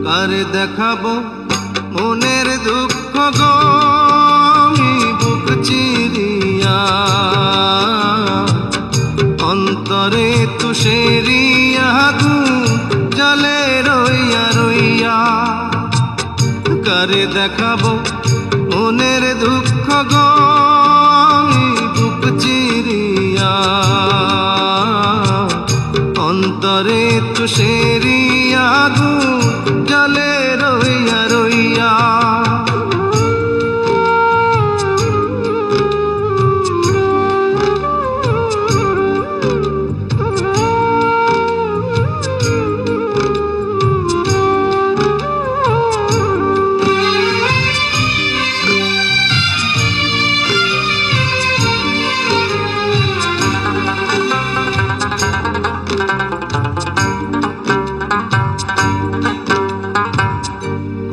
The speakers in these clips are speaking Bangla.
কারে দেখাবো মনের দুঃখ গো আমি বুক চিরিয়া, অন্তরে তুষেরি আগুন জ্বলে রইয়া রইয়া। কারে দেখাবো মনের দুঃখ গো আমি বুক চিরিয়া, অন্তরে তুষেরি আগুন জ্বলে রইয়া রইয়া।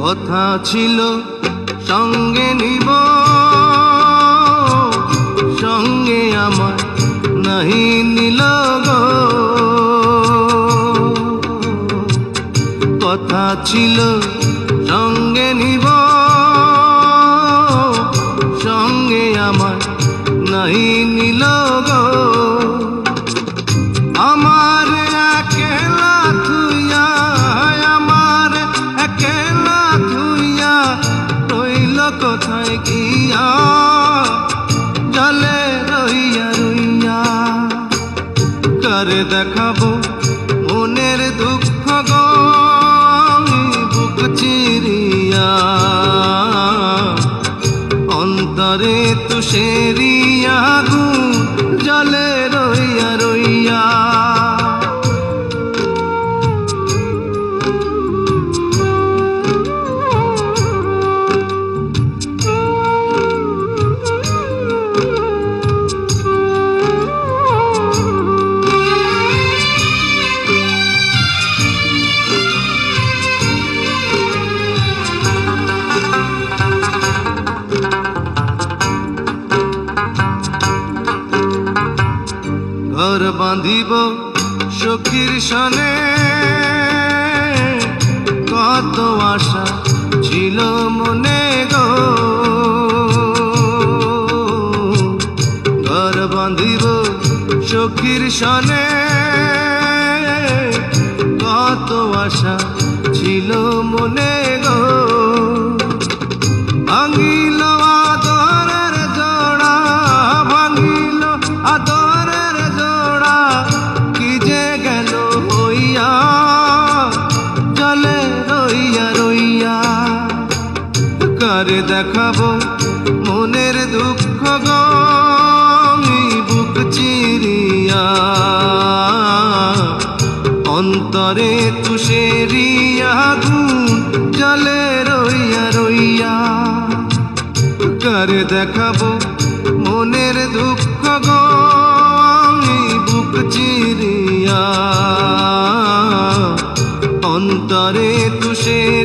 কথা ছিল সঙ্গে নিব, সঙ্গে আমার নাহি নিল গো। কথা ছিল সঙ্গে নিব, সঙ্গে আমার নাহি নিল গো। আমার একলা থুইয়া, আমার একলা থুইয়া রইল কোথায় গিয়া, জলে রইয়া রইয়া। কারে দেখাবো মনের দুঃখ গো আমি বুক চিরিয়া, অন্তরে তুষেরি আগুন জলে রইয়া রইয়া। ঘর বাঁধিব সখীর সনে, কত আশা ছিল মনে গো। ঘর বাঁধিব সখীর সনে, কত আশা ছিল মনে গো। ভাঙিল আদরের জোড়া, ভাঙিল আদরের জোড়া, কি যে গেল হইয়া, জলে রইয়া রইয়া। কারে দেখাবো মনের দুঃখ গো আমি বুক চিরিয়া, অন্তরে তুষেরি আগুন জলে রইয়া রইয়া। কারে দেখাবো মনের দুঃখ গো আমি বুক চিরিয়া, অন্তরে তুষেরি